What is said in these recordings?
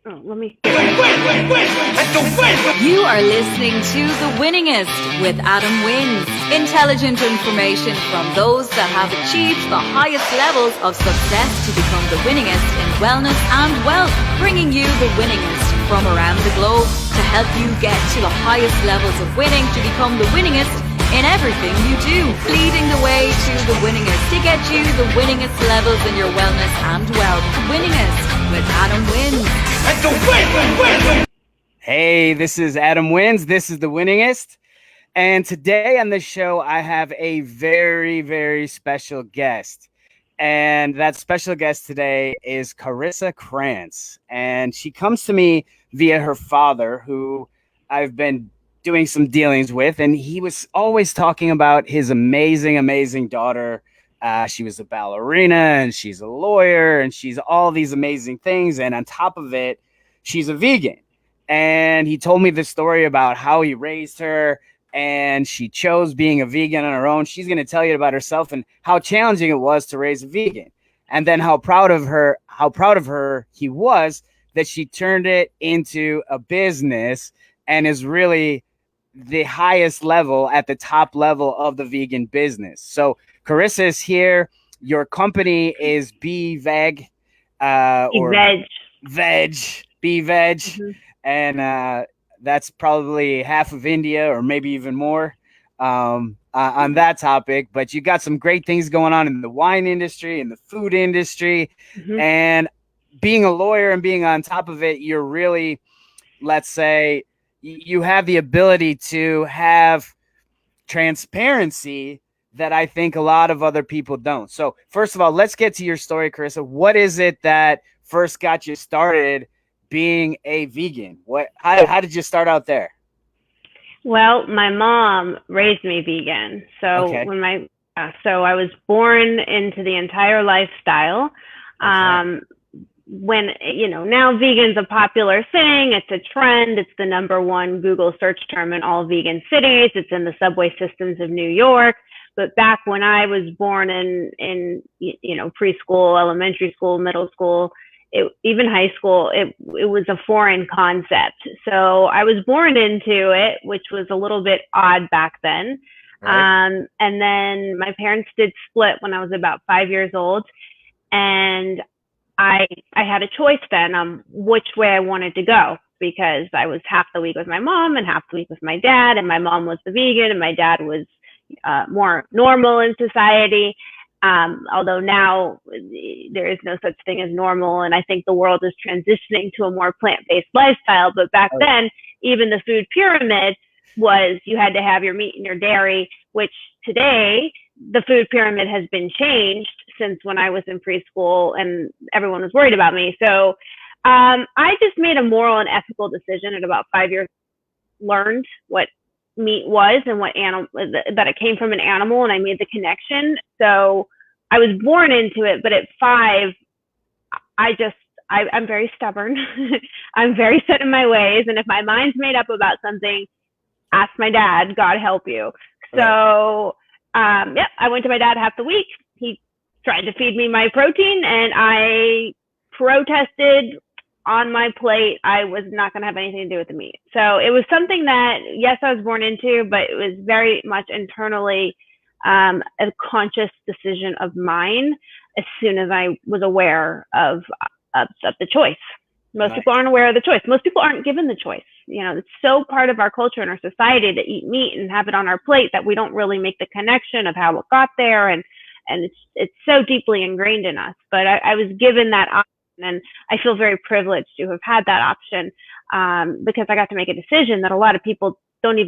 Oh, let me. You are listening to The Winningest with Adam Wins. Intelligent information from those that have achieved the highest levels of success to become the winningest in wellness and wealth, bringing you the winningest from around the globe to help you get to the highest levels of winning to become the winningest in everything you do, leading the way to the winningest to get you the winningest levels in your wellness and wealth. The Winningest with Adam Wins. Hey, this is Adam Wins. This is The Winningest. And today on the show, I have a very, very special guest. And that special guest today is Carissa Kranz. And she comes to me via her father, who I've been doing some dealings with. And he was always talking about his amazing, amazing daughter. She was a ballerina and she's a lawyer and she's all these amazing things. And on top of it, she's a vegan. And he told me the story about how he raised her and she chose being a vegan on her own. She's going to tell you about herself and how challenging it was to raise a vegan. And then how proud of her he was that she turned it into a business and is really the highest level at the top level of the vegan business. So Carissa is here. Your company is BevVeg, or BevVeg. BevVeg. Mm-hmm. And that's probably half of India or maybe even more on that topic. But you got some great things going on in the wine industry, in the food industry. Mm-hmm. And being a lawyer and being on top of it, you're really, let's say, you have the ability to have transparency that I think a lot of other people don't. So first of all, let's get to your story, Carissa. What is it that first got you started being a vegan? How did you start out there? Well, my mom raised me vegan. So okay. So I was born into the entire lifestyle. Okay. When, now vegan's a popular thing, it's a trend, it's the =1 Google search term in all vegan cities, it's in the subway systems of New York. But back when I was born in preschool, elementary school, middle school, even high school, it was a foreign concept. So I was born into it, which was a little bit odd back then. Right. And then my parents did split when I was about 5 years old. And I had a choice then on which way I wanted to go, because I was half the week with my mom and half the week with my dad, and my mom was the vegan and my dad was more normal in society. Although now there is no such thing as normal, and I think the world is transitioning to a more plant-based lifestyle. But back then, even the food pyramid was you had to have your meat and your dairy, which today the food pyramid has been changed since when I was in preschool and everyone was worried about me. So I just made a moral and ethical decision at about 5 years, learned what meat was and what animal, that it came from an animal, and I made the connection. So I was born into it, but at 5, I'm very stubborn. I'm very set in my ways. And if my mind's made up about something, ask my dad, God help you. So, I went to my dad half the week. He tried to feed me my protein and I protested on my plate. I was not going to have anything to do with the meat. So it was something that, yes, I was born into, but it was very much internally a conscious decision of mine as soon as I was aware of the choice. Most people aren't aware of the choice. Most people aren't given the choice. It's so part of our culture and our society to eat meat and have it on our plate that we don't really make the connection of how it got there. And it's so deeply ingrained in us. But I was given that option, and I feel very privileged to have had that option because I got to make a decision that a lot of people aren't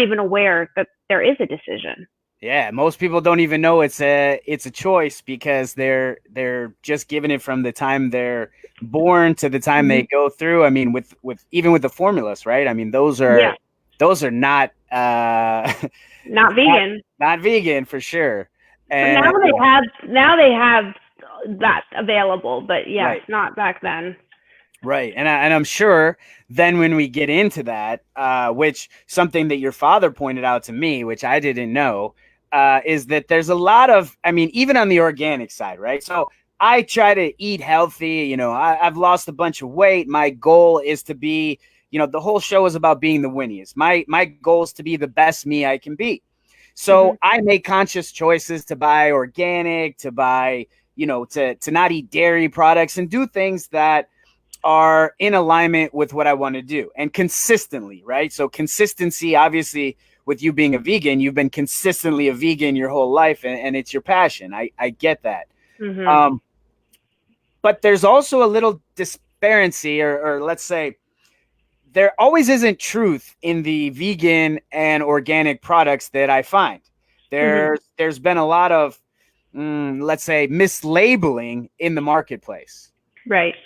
even aware that there is a decision. Yeah, most people don't even know it's a choice because they're just given it from the time they're born to the time they go through. I mean, with even with the formulas, right? I mean, those are not not vegan. Not vegan for sure. And now they have that available, but yes, right. Not back then. Right. And I'm sure then when we get into that, which something that your father pointed out to me, which I didn't know, is that there's a lot of, I mean, even on the organic side, right? So I try to eat healthy. You know, I've lost a bunch of weight. My goal is to be, you know, the whole show is about being the winniest. My goal is to be the best me I can be. So I make conscious choices to buy organic, to buy, you know, to not eat dairy products and do things that are in alignment with what I want to do, and consistently, right? So consistency, obviously, with you being a vegan, you've been consistently a vegan your whole life, and it's your passion. I get that. But there's also a little disparity, or let's say there always isn't truth in the vegan and organic products that I find. There's been a lot of, let's say, mislabeling in the marketplace. Right.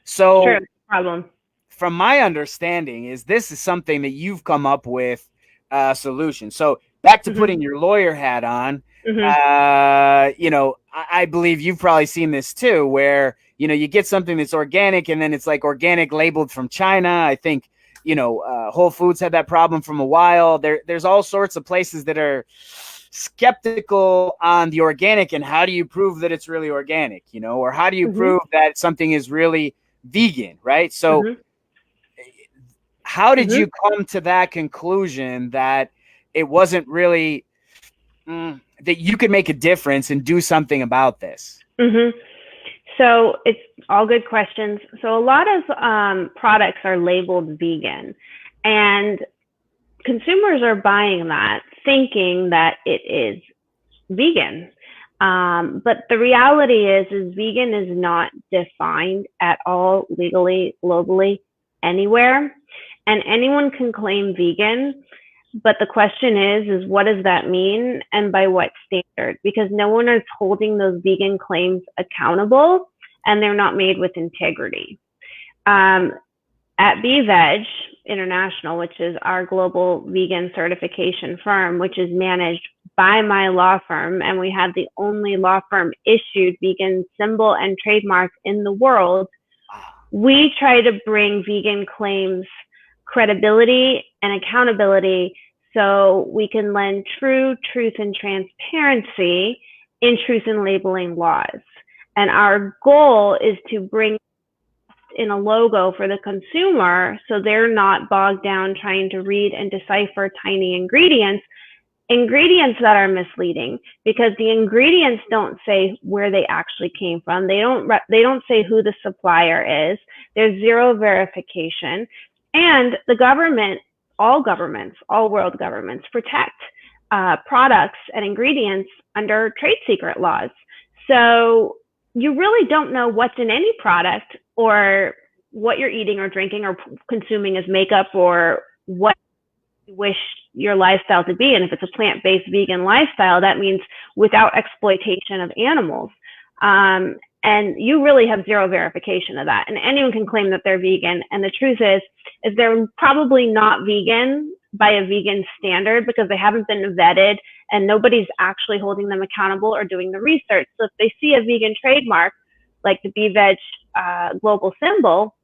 So sure, problem. From my understanding is this is something that you've come up with a solution. So back to putting your lawyer hat on, you know, I believe you've probably seen this too, where, you know, you get something that's organic and then it's like organic labeled from China. I think, you know, Whole Foods had that problem from a while. There's all sorts of places that are skeptical on the organic, and how do you prove that it's really organic, you know, or how do you prove that something is really vegan, right? So how did you come to that conclusion that it wasn't really that you could make a difference and do something about this? So it's all good questions. So a lot of products are labeled vegan, and consumers are buying that thinking that it is vegan. But the reality is vegan is not defined at all legally, globally, anywhere. And anyone can claim vegan. But the question is what does that mean and by what standard? Because no one is holding those vegan claims accountable, and they're not made with integrity. At BevVeg International, which is our global vegan certification firm, which is managed by my law firm, and we have the only law firm issued vegan symbol and trademark in the world, we try to bring vegan claims credibility and accountability so we can lend true truth and transparency in truth and labeling laws. And our goal is to bring in a logo for the consumer so they're not bogged down trying to read and decipher tiny ingredients that are misleading, because the ingredients don't say where they actually came from. They don't say who the supplier is. There's zero verification. And the government, all world governments protect products and ingredients under trade secret laws. So you really don't know what's in any product or what you're eating or drinking or consuming as makeup or what you wish your lifestyle to be. And if it's a plant-based vegan lifestyle, that means without exploitation of animals. And you really have zero verification of that. And anyone can claim that they're vegan. And the truth is they're probably not vegan by a vegan standard because they haven't been vetted and nobody's actually holding them accountable or doing the research. So if they see a vegan trademark, like the BevVeg global symbol,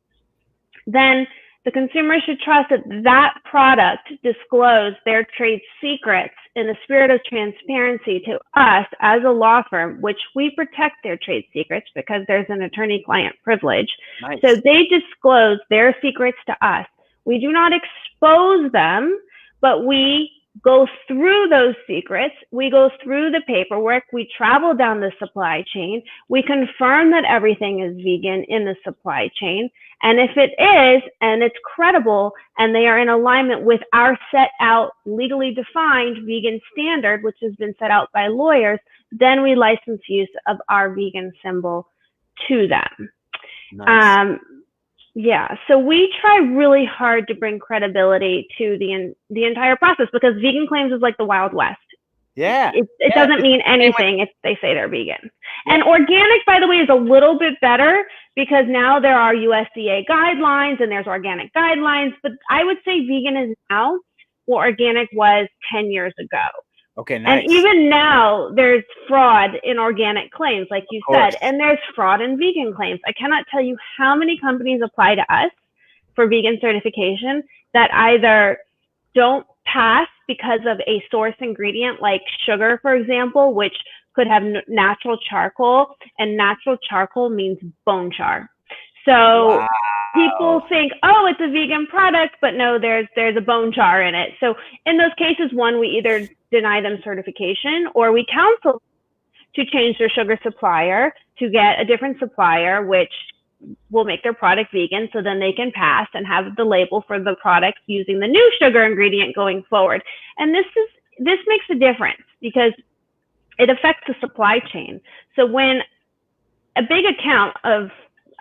then the consumer should trust that that product disclosed their trade secrets in the spirit of transparency to us as a law firm, which we protect their trade secrets because there's an attorney-client privilege. Nice. So they disclose their secrets to us. We do not expose them, but we go through those secrets. We go through the paperwork. We travel down the supply chain. We confirm that everything is vegan in the supply chain. And if it is, and it's credible, and they are in alignment with our set out, legally defined vegan standard, which has been set out by lawyers, then we license use of our vegan symbol to them. Nice. Yeah, so we try really hard to bring credibility to the entire process, because vegan claims is like the Wild West. Yeah. It doesn't mean anything if they say they're vegan. Yeah. And organic, by the way, is a little bit better because now there are USDA guidelines and there's organic guidelines. But I would say vegan is now what organic was 10 years ago. Okay, nice. And even now, there's fraud in organic claims, like you said, and there's fraud in vegan claims. I cannot tell you how many companies apply to us for vegan certification that either don't pass because of a source ingredient like sugar, for example, which could have natural charcoal, and natural charcoal means bone char. So wow. People think, oh, it's a vegan product, but no, there's a bone char in it. So in those cases, one, we either deny them certification, or we counsel to change their sugar supplier to get a different supplier, which will make their product vegan, so then they can pass and have the label for the product using the new sugar ingredient going forward. And this makes a difference because it affects the supply chain. So when a big account of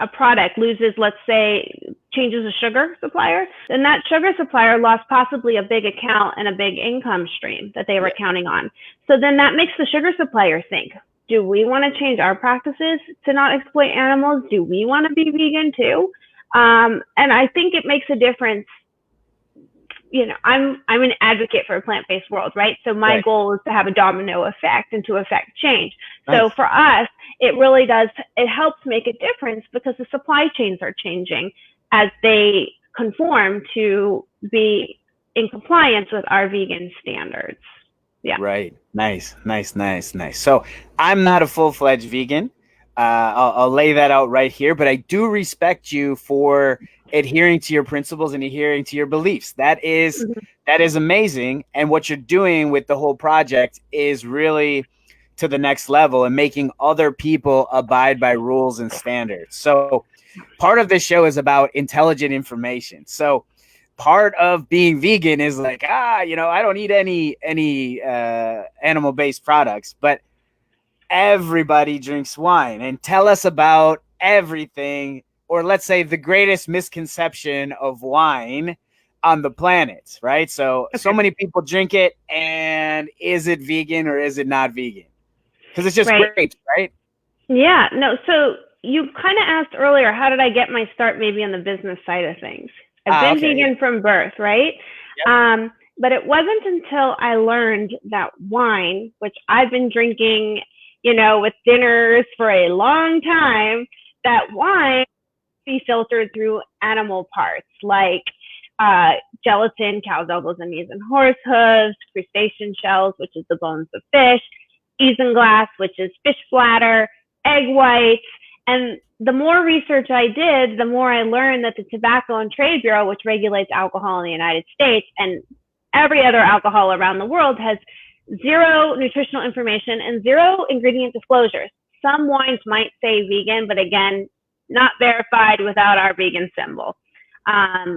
a product loses, let's say, changes a sugar supplier, then that sugar supplier lost possibly a big account and a big income stream that they were counting on. So then that makes the sugar supplier think, do we want to change our practices to not exploit animals? Do we want to be vegan too? And I think it makes a difference. You know, I'm an advocate for a plant-based world, right? So my goal is to have a domino effect and to affect change. So for us, it really does, it helps make a difference because the supply chains are changing as they conform to be in compliance with our vegan standards. Yeah. Right. Nice. So I'm not a full-fledged vegan. I'll lay that out right here, but I do respect you for adhering to your principles and adhering to your beliefs. That is amazing. And what you're doing with the whole project is really to the next level and making other people abide by rules and standards. So part of this show is about intelligent information. So part of being vegan is like, I don't eat any animal-based products, but everybody drinks wine. And tell us about everything, or let's say the greatest misconception of wine on the planet, right? So many people drink it, and is it vegan or is it not vegan? Because it's just grapes, right? Yeah, no. So you kind of asked earlier, how did I get my start maybe on the business side of things? I've been vegan from birth, right? Yep. But it wasn't until I learned that wine, which I've been drinking, with dinners for a long time, that wine be filtered through animal parts like gelatin, cow's elbows and knees and horse hooves, crustacean shells, which is the bones of fish, isinglass, which is fish bladder, egg whites. And the more research I did, the more I learned that the Tobacco and Trade Bureau, which regulates alcohol in the United States and every other alcohol around the world, has zero nutritional information and zero ingredient disclosures. Some wines might say vegan, but again, not verified without our vegan symbol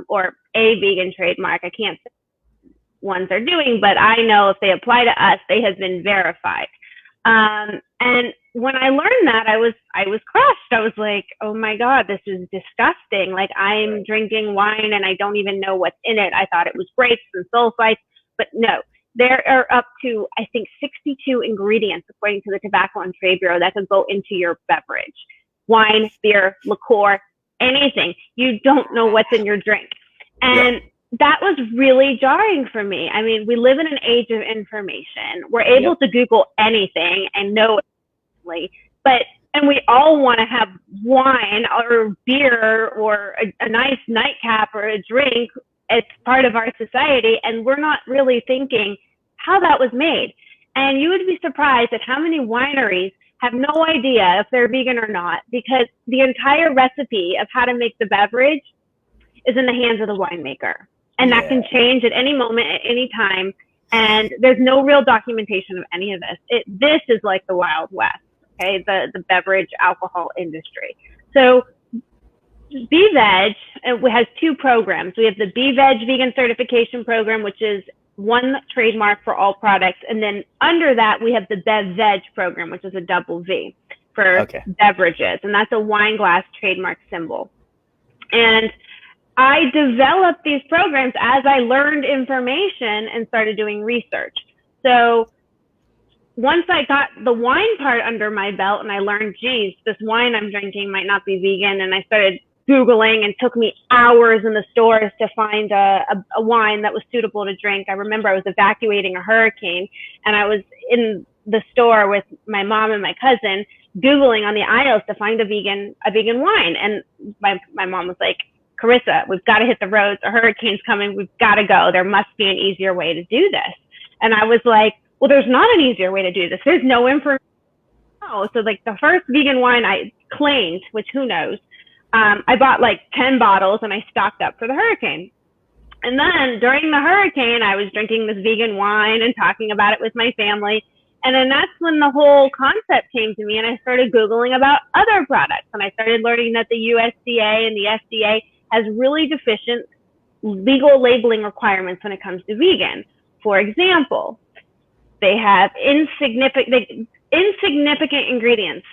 or a vegan trademark. I can't say ones are doing, but I know if they apply to us, they have been verified. And when I learned that, I was crushed. I was like, oh my God, this is disgusting. Like, I'm drinking wine and I don't even know what's in it. I thought it was grapes and sulfites, but no. There are up to, I think, 62 ingredients, according to the Tobacco and Trade Bureau, that could go into your beverage. Wine, beer, liqueur, anything. You don't know what's in your drink. And that was really jarring for me. I mean, we live in an age of information. We're able to Google anything and know it, and we all want to have wine or beer or a nice nightcap or a drink. It's part of our society, and we're not really thinking how that was made. And you would be surprised at how many wineries have no idea if they're vegan or not, because the entire recipe of how to make the beverage is in the hands of the winemaker. And that can change at any moment, at any time. And there's no real documentation of any of this. This is like the Wild West, okay, the beverage alcohol industry. So BevVeg has two programs. We have the BevVeg Vegan Certification Program, which is one trademark for all products. And then under that, we have the BevVeg program, which is a double V for beverages. And that's a wine glass trademark symbol. And I developed these programs as I learned information and started doing research. So once I got the wine part under my belt and I learned, geez, this wine I'm drinking might not be vegan, and I started Googling, and took me hours in the stores to find a wine that was suitable to drink. I remember I was evacuating a hurricane, and I was in the store with my mom and my cousin Googling on the aisles to find a vegan wine. And my mom was like, Carissa, we've got to hit the roads. A hurricane's coming. We've got to go. There must be an easier way to do this. And I was like, well, there's not an easier way to do this. There's no information Oh, so like the first vegan wine I claimed, which who knows, I bought like 10 bottles and I stocked up for the hurricane. And then during the hurricane, I was drinking this vegan wine and talking about it with my family. And then that's when the whole concept came to me, and I started Googling about other products. And I started learning that the USDA and the FDA has really deficient legal labeling requirements when it comes to vegan. For example, they have insignificant ingredients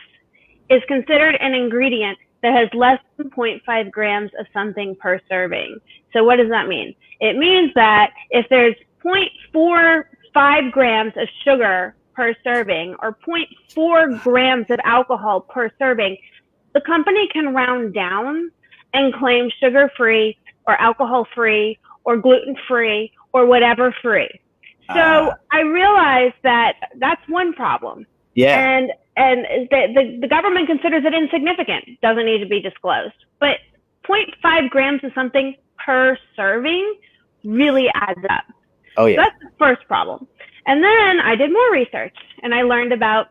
is considered an ingredient that has less than 0.5 grams of something per serving. So what does that mean? It means that if there's 0.45 grams of sugar per serving or 0.4 grams of alcohol per serving, the company can round down and claim sugar-free or alcohol-free or gluten-free or whatever free. So I realized that that's one problem. Yeah. And the government considers it insignificant, doesn't need to be disclosed. But 0.5 grams of something per serving really adds up. Oh, yeah. So that's the first problem. And then I did more research and I learned about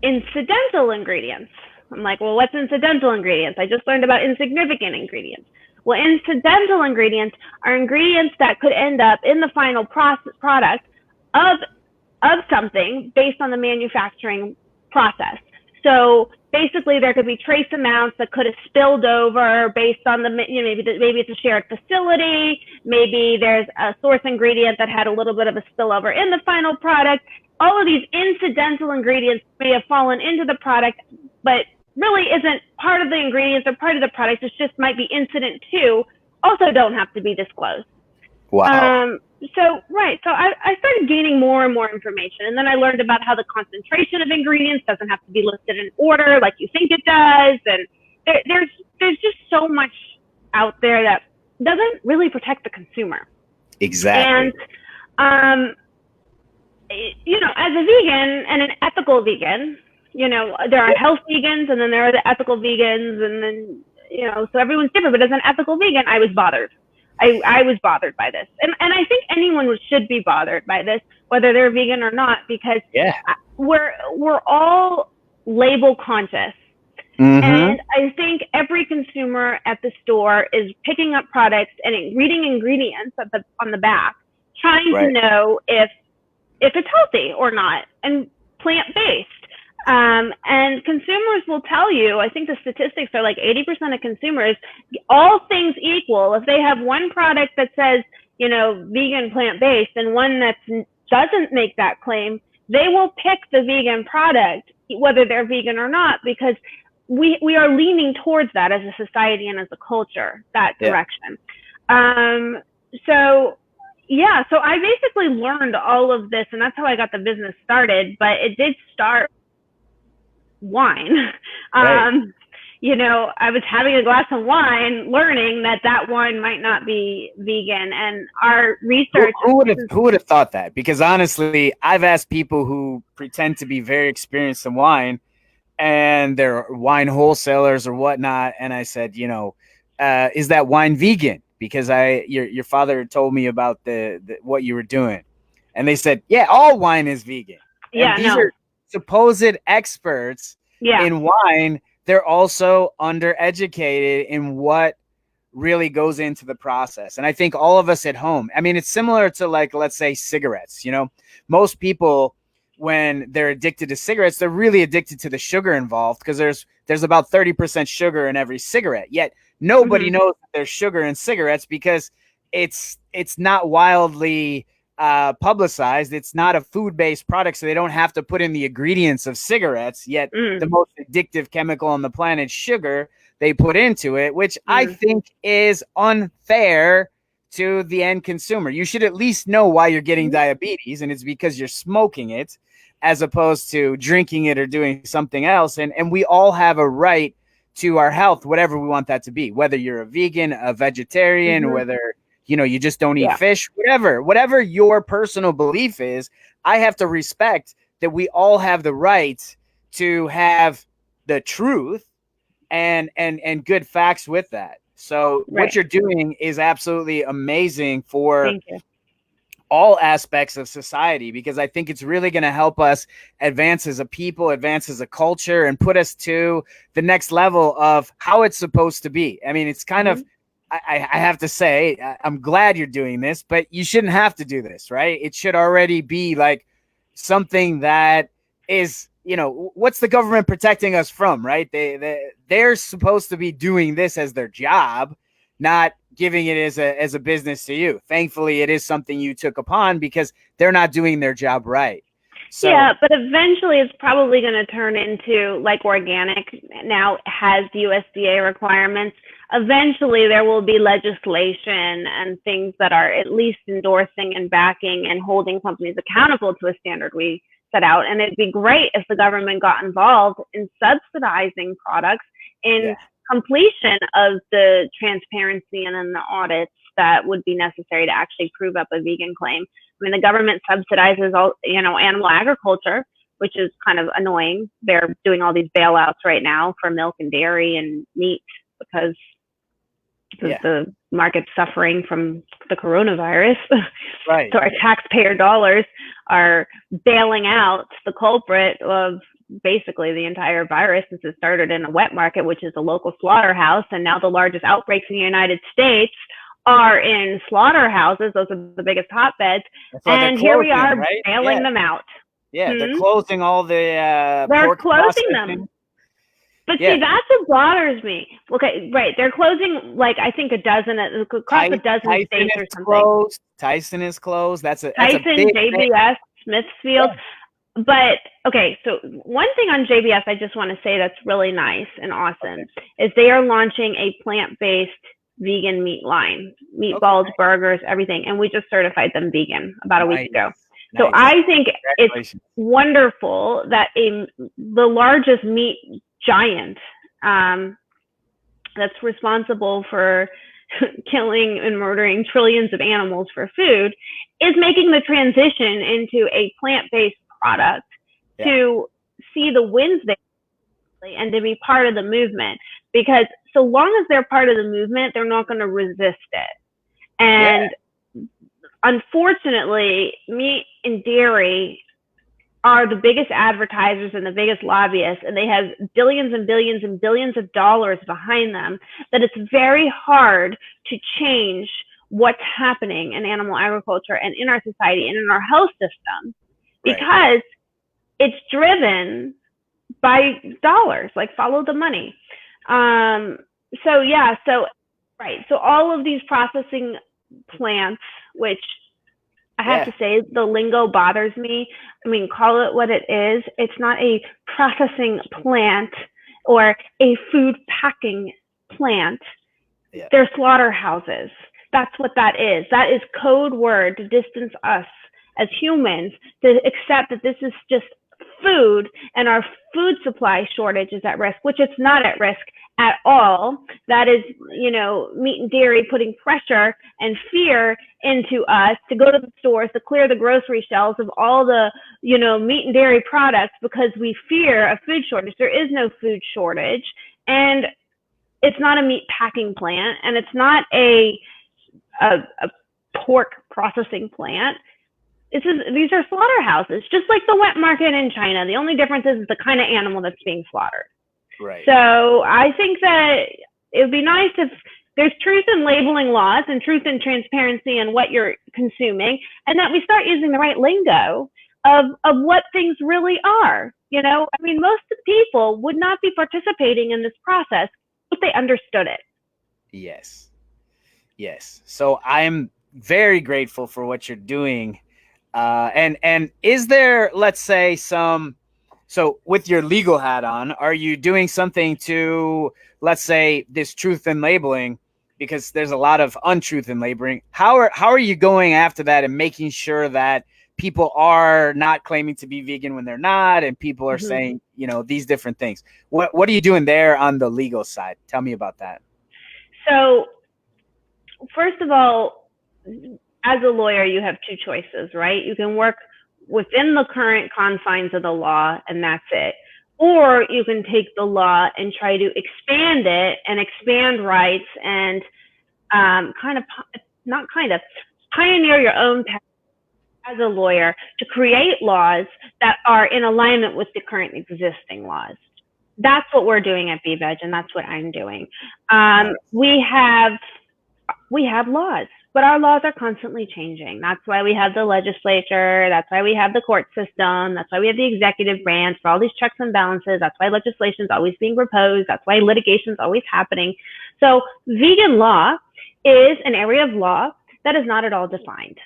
incidental ingredients. I'm like, well, what's incidental ingredients? I just learned about insignificant ingredients. Well, incidental ingredients are ingredients that could end up in the final product of something based on the manufacturing process. So basically, there could be trace amounts that could have spilled over based on maybe it's a shared facility. Maybe there's a source ingredient that had a little bit of a spillover in the final product. All of these incidental ingredients may have fallen into the product, but really isn't part of the ingredients or part of the product. It just might be incident to, also don't have to be disclosed. Wow. So I started gaining more and more information, and then I learned about how the concentration of ingredients doesn't have to be listed in order like you think it does, and there's just so much out there that doesn't really protect the consumer. Exactly. And as a vegan and an ethical vegan, there are health vegans and then there are the ethical vegans, and then so everyone's different. But as an ethical vegan, I was bothered. I was bothered by this. And I think anyone should be bothered by this, whether they're vegan or not, because we're all label conscious. Mm-hmm. And I think every consumer at the store is picking up products and reading ingredients on the back, trying to know if it's healthy or not and plant-based. And consumers will tell you, I think the statistics are like 80% of consumers, all things equal, if they have one product that says, vegan plant-based and one that doesn't make that claim, they will pick the vegan product, whether they're vegan or not, because we are leaning towards that as a society and as a culture, that direction. So I basically learned all of this, and that's how I got the business started, but it did start wine. I was having a glass of wine, learning that wine might not be vegan, and our research. Who would have thought that? Because honestly, I've asked people who pretend to be very experienced in wine, and they're wine wholesalers or whatnot, and I said, is that wine vegan? Because your father told me about the what you were doing, and they said, yeah, all wine is vegan. Yeah, and these are supposed experts in wine. They're also undereducated in what really goes into the process. And I think all of us at home, I mean, it's similar to, like, let's say cigarettes. Most people, when they're addicted to cigarettes, they're really addicted to the sugar involved, because there's about 30% sugar in every cigarette. Yet nobody knows that there's sugar in cigarettes because it's not wildly publicized. It's not a food-based product, so they don't have to put in the ingredients of cigarettes. Yet the most addictive chemical on the planet, sugar, they put into it, which I think is unfair to the end consumer. You should at least know why you're getting diabetes, and it's because you're smoking it as opposed to drinking it or doing something else. And we all have a right to our health, whatever we want that to be, whether you're a vegan, a vegetarian, whether you just don't eat fish, whatever your personal belief is. I have to respect that we all have the right to have the truth and good facts with that. So what you're doing is absolutely amazing for all aspects of society, because I think it's really going to help us advance as a people, advance as a culture, and put us to the next level of how it's supposed to be. I mean, it's kind of, I have to say, I'm glad you're doing this, but you shouldn't have to do this, right? It should already be like something that is, you know, what's the government protecting us from, right? They're supposed to be doing this as their job, not giving it as a business to you. Thankfully, it is something you took upon because they're not doing their job right. So, yeah, but eventually it's probably going to turn into, like, organic now has USDA requirements. Eventually there will be legislation and things that are at least endorsing and backing and holding companies accountable to a standard we set out. And it'd be great if the government got involved in subsidizing products in completion of the transparency and in the audits that would be necessary to actually prove up a vegan claim. I mean, the government subsidizes all, you know, animal agriculture, which is kind of annoying. They're doing all these bailouts right now for milk and dairy and meat because the market's suffering from the coronavirus. Right. So our taxpayer dollars are bailing out the culprit of basically the entire virus, since it started in a wet market, which is a local slaughterhouse. And now the largest outbreaks in the United States are in slaughterhouses. Those are the biggest hotbeds. And here we are, right? Bailing them out. Yeah, they're closing all the they're closing them. But see, that's what bothers me. Okay, right. They're closing, like, I think a dozen, across a dozen states or something. Closed. Tyson is closed. Tyson, JBS, Smithfield. Yeah. But, okay, so one thing on JBS I just want to say that's really nice and awesome is they are launching a plant-based vegan meat line. Meatballs, burgers, everything. And we just certified them vegan about a week ago. So I think it's wonderful that the largest meat giant that's responsible for killing and murdering trillions of animals for food is making the transition into a plant-based product to see the wins there and to be part of the movement. Because so long as they're part of the movement, they're not going to resist it. And unfortunately, meat and dairy are the biggest advertisers and the biggest lobbyists, and they have billions and billions and billions of dollars behind them, that it's very hard to change what's happening in animal agriculture and in our society and in our health system, because it's driven by dollars, like follow the money. So all of these processing plants, which I have to say, the lingo bothers me. I mean, call it what it is. It's not a processing plant or a food packing plant. They're slaughterhouses. That's what that is. That is code word to distance us as humans to accept that this is just food and our food supply shortage is at risk, which it's not at risk at all. That is, you know, meat and dairy putting pressure and fear into us to go to the stores to clear the grocery shelves of all the, you know, meat and dairy products because we fear a food shortage. There is no food shortage, and it's not a meat packing plant, and it's not a pork processing plant. These are slaughterhouses, just like the wet market in China. The only difference is the kind of animal that's being slaughtered. Right. So I think that it would be nice if there's truth in labeling laws and truth in transparency in what you're consuming, and that we start using the right lingo of what things really are. You know, I mean, most of the people would not be participating in this process if they understood it. Yes. So I'm very grateful for what you're doing. And is there, let's say, so with your legal hat on, are you doing something to, let's say, this truth in labeling, because there's a lot of untruth in labeling? How are you going after that and making sure that people are not claiming to be vegan when they're not, and people are saying, you know, these different things? What are you doing there on the legal side? Tell me about that. So first of all, as a lawyer, you have two choices, right? You can work within the current confines of the law, and that's it. Or you can take the law and try to expand it and expand rights and pioneer your own path as a lawyer to create laws that are in alignment with the current existing laws. That's what we're doing at BevVeg, and that's what I'm doing. We have laws, but our laws are constantly changing. That's why we have the legislature. That's why we have the court system. That's why we have the executive branch for all these checks and balances. That's why legislation is always being proposed. That's why litigation is always happening. So vegan law is an area of law that is not at all defined.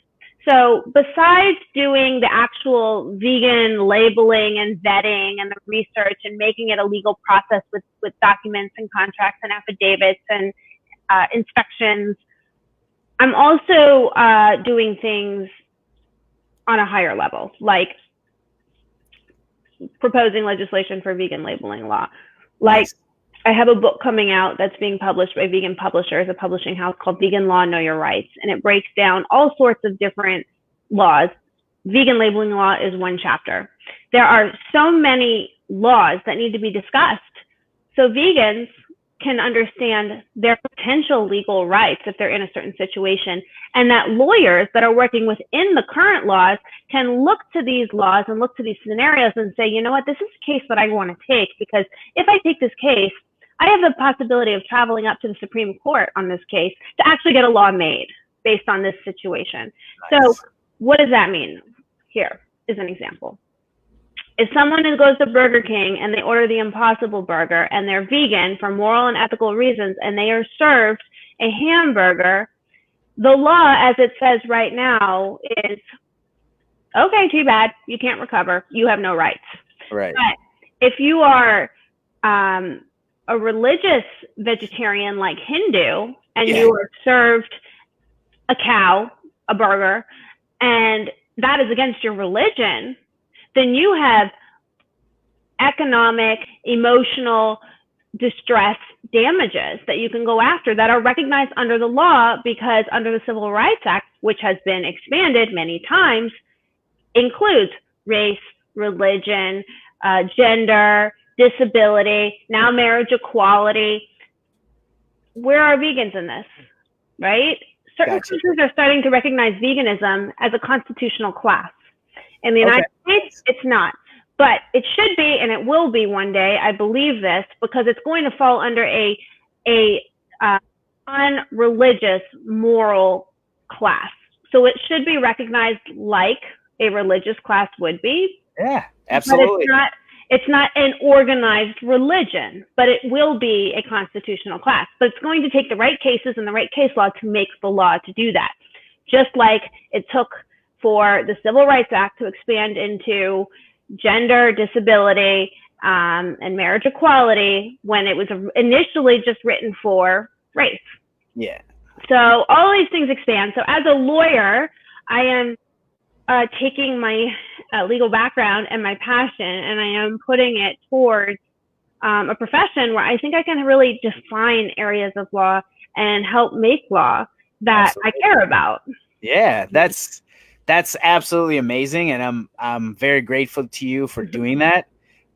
So besides doing the actual vegan labeling and vetting and the research and making it a legal process with documents and contracts and affidavits and inspections, I'm also doing things on a higher level, like proposing legislation for vegan labeling law. Like, I have a book coming out that's being published by vegan publishers, a publishing house called Vegan Law, Know Your Rights. And it breaks down all sorts of different laws. Vegan labeling law is one chapter. There are so many laws that need to be discussed so vegans can understand their potential legal rights if they're in a certain situation, and that lawyers that are working within the current laws can look to these laws and look to these scenarios and say, you know what, this is a case that I want to take, because if I take this case, I have the possibility of traveling up to the Supreme Court on this case to actually get a law made based on this situation. Nice. So what does that mean? Here is an example. If someone goes to Burger King and they order the Impossible Burger and they're vegan for moral and ethical reasons and they are served a hamburger, the law as it says right now is, okay, too bad, you can't recover, you have no rights. Right. But if you are a religious vegetarian like Hindu and you are served a cow, a burger, and that is against your religion, then you have economic, emotional distress damages that you can go after that are recognized under the law, because under the Civil Rights Act, which has been expanded many times, includes race, religion, gender, disability, now marriage equality. Where are vegans in this, right? Certain countries are starting to recognize veganism as a constitutional class. In the United States, it's not, but it should be, and it will be one day. I believe this, because it's going to fall under a non-religious moral class. So it should be recognized like a religious class would be. Yeah, absolutely. But it's not an organized religion, but it will be a constitutional class. But it's going to take the right cases and the right case law to make the law to do that. Just like it took for the Civil Rights Act to expand into gender, disability, and marriage equality when it was initially just written for race. Yeah. So all these things expand. So as a lawyer, I am taking my legal background and my passion, and I am putting it towards a profession where I think I can really define areas of law and help make law that I care about. Yeah, that's absolutely amazing, and I'm very grateful to you for doing that.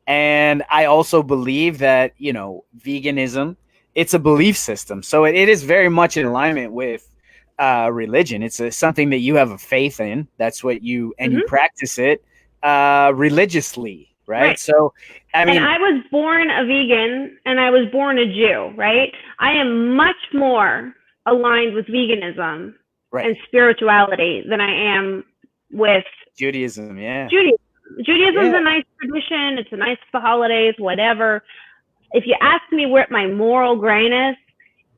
And I also believe that, you know, veganism, it's a belief system, so it is very much in alignment with religion. It's something that you have a faith in. That's what you practice it religiously, right? So, I mean, and I was born a vegan and I was born a Jew, right? I am much more aligned with veganism and spirituality than I am with Judaism. Yeah. Judaism is a nice tradition. It's a nice for holidays, whatever. If you ask me where my moral grain is,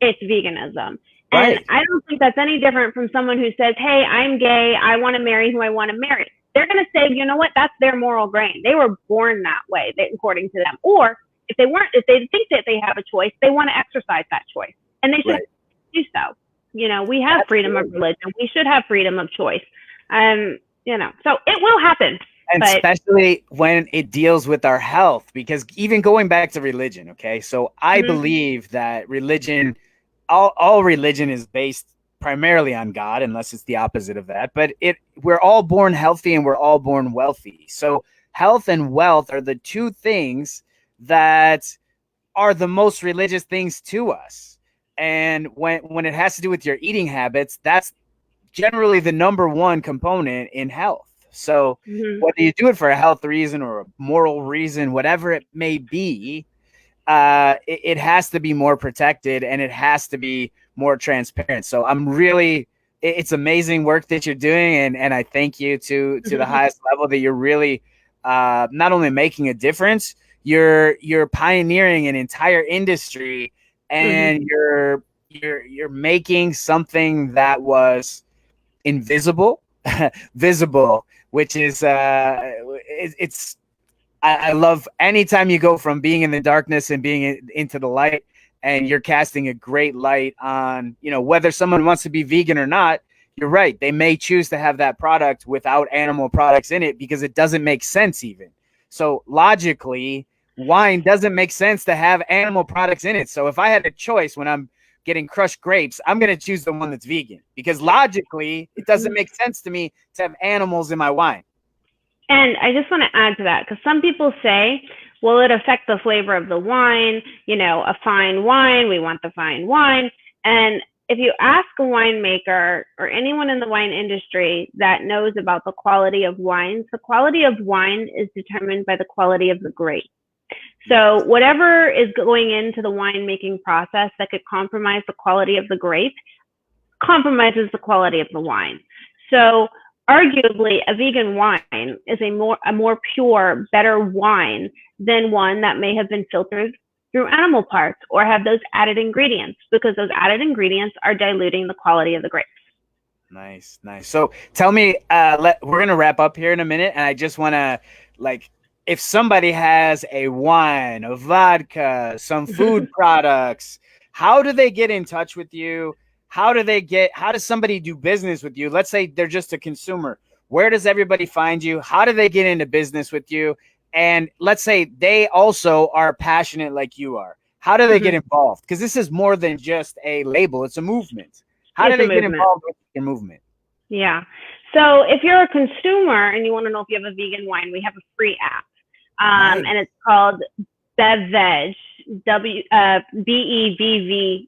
it's veganism. And I don't think that's any different from someone who says, hey, I'm gay, I want to marry who I want to marry. They're going to say, you know what, that's their moral grain. They were born that way, according to them. Or if they think that they have a choice, they want to exercise that choice. And they should do so. You know, we have freedom of religion. We should have freedom of choice. You know, so it will happen. And especially when it deals with our health, because even going back to religion, okay, so I believe that religion, all religion is based primarily on God, unless it's the opposite of that. But we're all born healthy and we're all born wealthy. So health and wealth are the two things that are the most religious things to us. And when it has to do with your eating habits, that's generally the number one component in health. So whether you do it for a health reason or a moral reason, whatever it may be, it has to be more protected and it has to be more transparent. So it's amazing work that you're doing. And I thank you to the highest level that you're really not only making a difference, you're pioneering an entire industry, and you're making something that was invisible, visible, which is I love anytime you go from being in the darkness and being into the light, and you're casting a great light on, whether someone wants to be vegan or not. You're right. They may choose to have that product without animal products in it because it doesn't make sense even. So logically, wine doesn't make sense to have animal products in it. So if I had a choice when I'm getting crushed grapes, I'm going to choose the one that's vegan because logically it doesn't make sense to me to have animals in my wine. And I just want to add to that, because some people say, will it affect the flavor of the wine? A fine wine, we want the fine wine. And if you ask a winemaker or anyone in the wine industry that knows about the quality of wines, the quality of wine is determined by the quality of the grape. So whatever is going into the winemaking process that could compromise the quality of the grape compromises the quality of the wine. So arguably, a vegan wine is a more pure, better wine than one that may have been filtered through animal parts or have those added ingredients, because those added ingredients are diluting the quality of the grapes. Nice. So tell me, we're going to wrap up here in a minute, and I just want to, if somebody has a wine, a vodka, some food products, how do they get in touch with you? How does somebody do business with you? Let's say they're just a consumer. Where does everybody find you? How do they get into business with you? And let's say they also are passionate like you are. How do they get involved? Because this is more than just a label. It's a movement. How do they get involved with your movement? Yeah. So if you're a consumer and you want to know if you have a vegan wine, we have a free app. And it's called BevVeg, BEVVEG.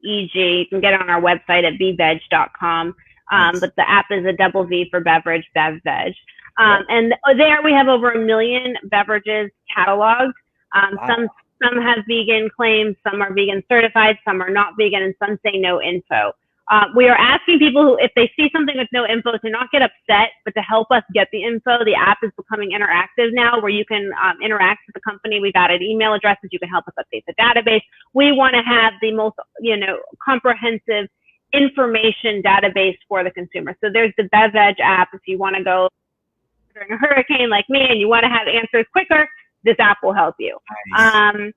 You can get it on our website at beveg.com. But the app is a double V for beverage, BevVeg. And there we have over 1 million beverages cataloged. Some have vegan claims, some are vegan certified, some are not vegan, and some say no info. We are asking people who, if they see something with no info, to not get upset, but to help us get the info. The app is becoming interactive now, where you can interact with the company. We've added email addresses. You can help us update the database. We want to have the most, comprehensive information database for the consumer. So there's the BevVeg app. If you want to go during a hurricane like me and you want to have answers quicker, this app will help you. Nice.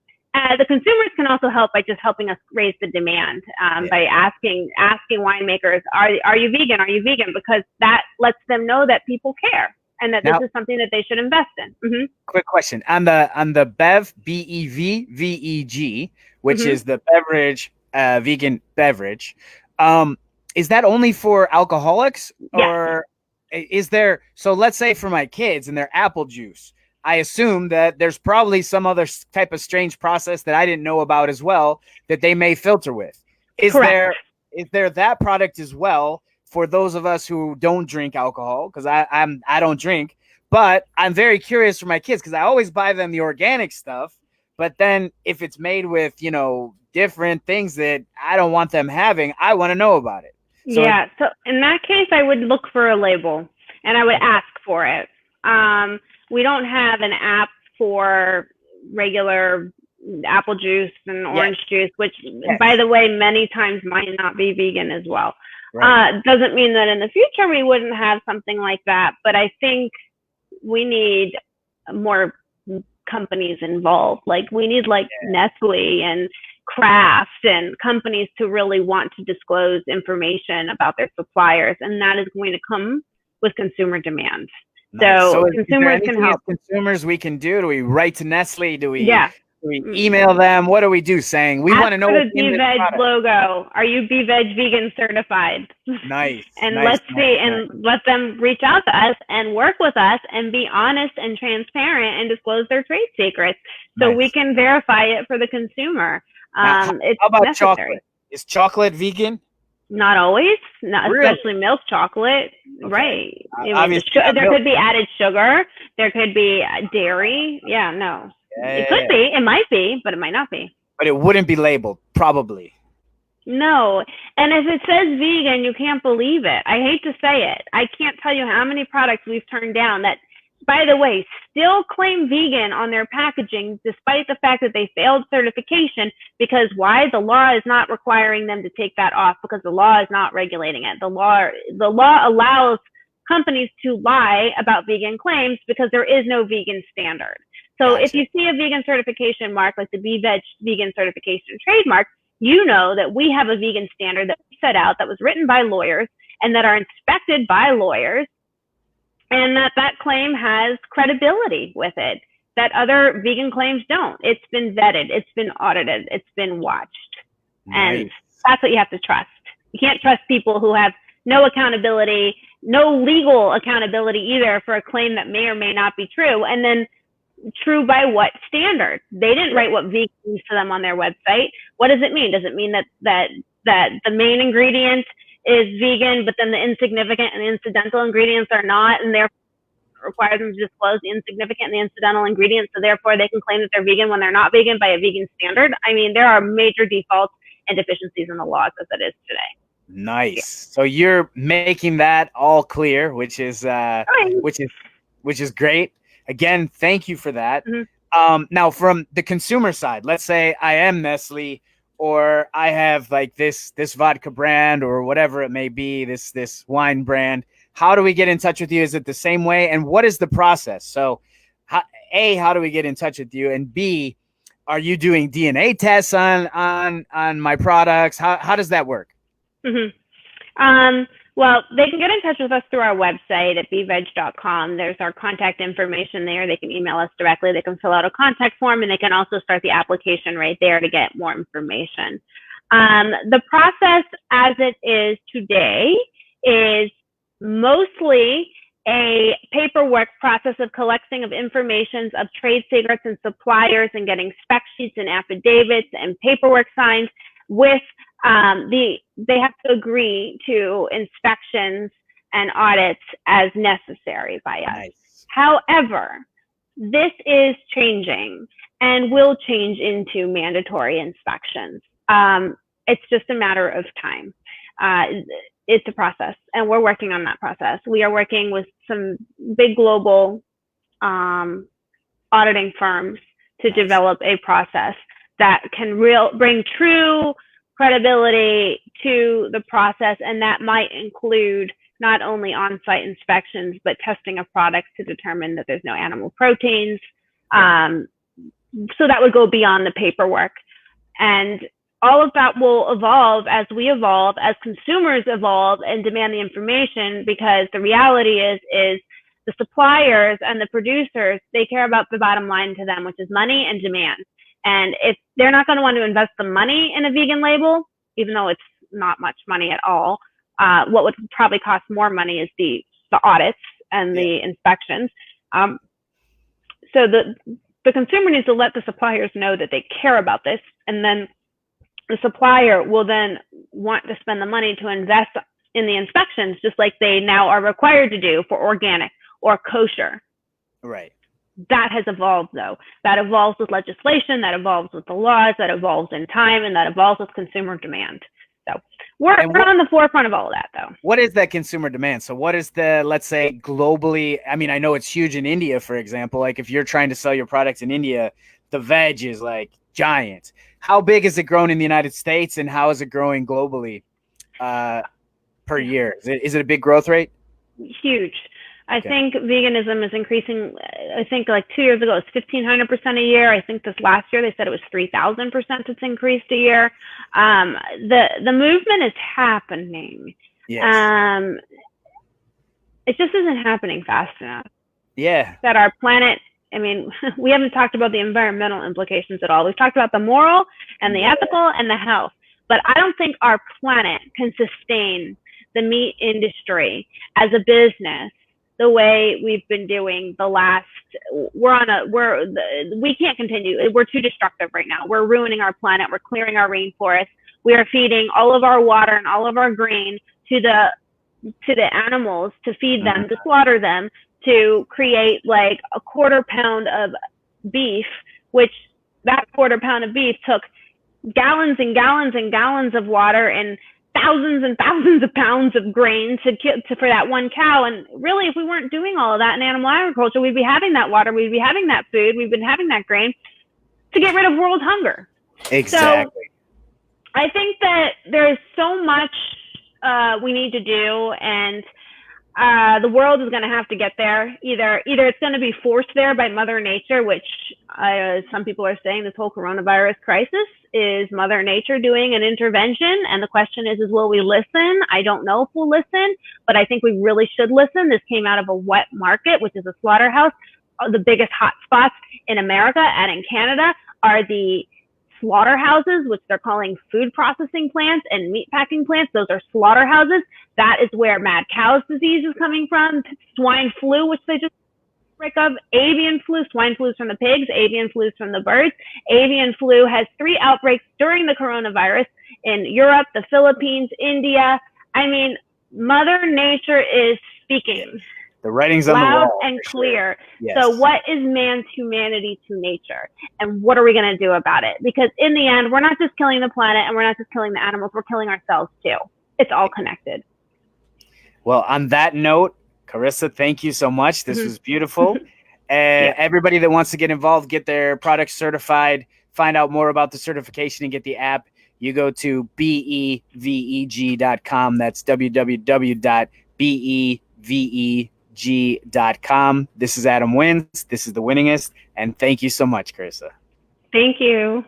The consumers can also help by just helping us raise the demand by asking winemakers, are you vegan? Are you vegan? Because that lets them know that people care and that this is something that they should invest in. Quick question on the Bev, BEVVEG, which is the beverage, vegan beverage. Is that only for alcoholics, or is there? So let's say for my kids and their apple juice, I assume that there's probably some other type of strange process that I didn't know about as well that they may filter with. Is there that product as well for those of us who don't drink alcohol? Because I don't drink, but I'm very curious for my kids because I always buy them the organic stuff. But then if it's made with, different things that I don't want them having, I want to know about it. So so in that case, I would look for a label and I would ask for it. We don't have an app for regular apple juice and orange juice, which, by the way, many times might not be vegan as well. Doesn't mean that in the future we wouldn't have something like that, but I think we need more companies involved. Like we need Nestle and Kraft and companies to really want to disclose information about their suppliers, and that is going to come with consumer demand. Nice. So consumers can help. Consumers, we can do. Do we write to Nestle? Do we email them? What do we do? Saying we want to know what's in the BevVeg logo. Are you BevVeg vegan certified? Nice. And let's see, and let them reach out to us and work with us and be honest and transparent and disclose their trade secrets, so we can verify it for the consumer. How about necessary. Chocolate? Is chocolate vegan? Not always, not Really? especially milk chocolate, Okay. right? Obviously, There could be added sugar. There could be dairy. Yeah, no. It could be. It might be, but it might not be. But it wouldn't be labeled, probably. No. And if it says vegan, you can't believe it. I hate to say it. I can't tell you how many products we've turned down that, by the way, still claim vegan on their packaging, despite the fact that they failed certification. Because why? The law is not requiring them to take that off, because the law is not regulating it. The law allows companies to lie about vegan claims because there is no vegan standard. So If you see a vegan certification mark, like the BevVeg vegan certification trademark, you know that we have a vegan standard that we set out, that was written by lawyers and that are inspected by lawyers, and that claim has credibility with it that other vegan claims don't. It's been vetted, it's been audited, it's been watched. Nice. And that's what you have to trust. You can't trust people who have no accountability, no legal accountability either, for a claim that may or may not be true. And then true by what standard? They didn't write what vegan means to them on their website. What does it mean? Does it mean that the main ingredient is vegan, but then the insignificant and the incidental ingredients are not, and therefore require them to disclose the insignificant and the incidental ingredients, so therefore they can claim that they're vegan when they're not vegan by a vegan standard? I mean, there are major defaults and deficiencies in the laws as it is today. Nice. Yeah. So you're making that all clear, which is great. Again, thank you for that. Mm-hmm. Now, from the consumer side, let's say I am Nestle, or I have like this vodka brand or whatever it may be, this wine brand. How do we get in touch with you? Is it the same way? And what is the process? So, how do we get in touch with you? And B, are you doing DNA tests on my products? How does that work? Mm-hmm. Well, they can get in touch with us through our website at beveg.com. There's our contact information there. They can email us directly. They can fill out a contact form, and they can also start the application right there to get more information. The process as it is today is mostly a paperwork process of collecting of information of trade secrets and suppliers, and getting spec sheets and affidavits and paperwork signed with they have to agree to inspections and audits as necessary by us. Nice. However, this is changing and will change into mandatory inspections. It's just a matter of time. It's a process, and we're working on that process. We are working with some big global auditing firms to develop a process that can bring true credibility to the process, and that might include not only on-site inspections, but testing of products to determine that there's no animal proteins. So that would go beyond the paperwork. And all of that will evolve as we evolve, as consumers evolve and demand the information, because the reality is the suppliers and the producers, they care about the bottom line to them, which is money and demand. And if they're not going to want to invest the money in a vegan label, even though it's not much money at all, what would probably cost more money is the audits and the inspections. So the consumer needs to let the suppliers know that they care about this, and then the supplier will then want to spend the money to invest in the inspections, just like they now are required to do for organic or kosher. Right. That has evolved, though. That evolves with legislation, that evolves with the laws, that evolves in time, and that evolves with consumer demand. So we're on the forefront of all of that, though. What is that consumer demand? So what is the, let's say, globally? I mean, I know it's huge in India, for example. Like if you're trying to sell your products in India, the veg is like giant. How big has it grown in the United States, and how is it growing globally per year? Is it a big growth rate? Huge. I think veganism is increasing. I think like 2 years ago, it was 1,500% a year. I think this last year they said it was 3,000% it's increased a year. The movement is happening. Yes. It just isn't happening fast enough. Yeah. That our planet, I mean, we haven't talked about the environmental implications at all. We've talked about the moral and the ethical and the health. But I don't think our planet can sustain the meat industry as a business the way we've been doing the last, we can't continue. We're too destructive right now. We're ruining our planet. We're clearing our rainforests. we are feeding all of our water and all of our grain to the animals to feed them, to slaughter them, to create like a quarter pound of beef, which that quarter pound of beef took gallons and gallons and gallons of water and thousands of pounds of grain for that one cow. And really, if we weren't doing all of that in animal agriculture, we'd be having that water, we'd be having that food, we've been having that grain to get rid of world hunger. Exactly. So I think that there's so much we need to do, and the world is going to have to get there. Either it's going to be forced there by Mother Nature, which some people are saying this whole coronavirus crisis is Mother Nature doing an intervention. And the question is will we listen? I don't know if we'll listen, but I think we really should listen. This came out of a wet market, which is a slaughterhouse. The biggest hot spots in America and in Canada are the slaughterhouses, which they're calling food processing plants and meat packing plants. Those are slaughterhouses. That is where mad cow's disease is coming from. Swine flu, which they just break up. Avian flu, swine flu is from the pigs. Avian flu is from the birds. Avian flu has 3 outbreaks during the coronavirus in Europe, the Philippines, India. I mean, Mother Nature is speaking. The writing's on the loud wall, and clear. Yes. So what is man's humanity to nature? And what are we going to do about it? Because in the end, we're not just killing the planet and we're not just killing the animals, we're killing ourselves too. It's all connected. Well, on that note, Carissa, thank you so much. This was beautiful. And everybody that wants to get involved, get their products certified, find out more about the certification and get the app, you go to BEVEG.com. That's www.BEVEG.com. This is Adam Wins. This is The Winningest. And thank you so much, Carissa. Thank you.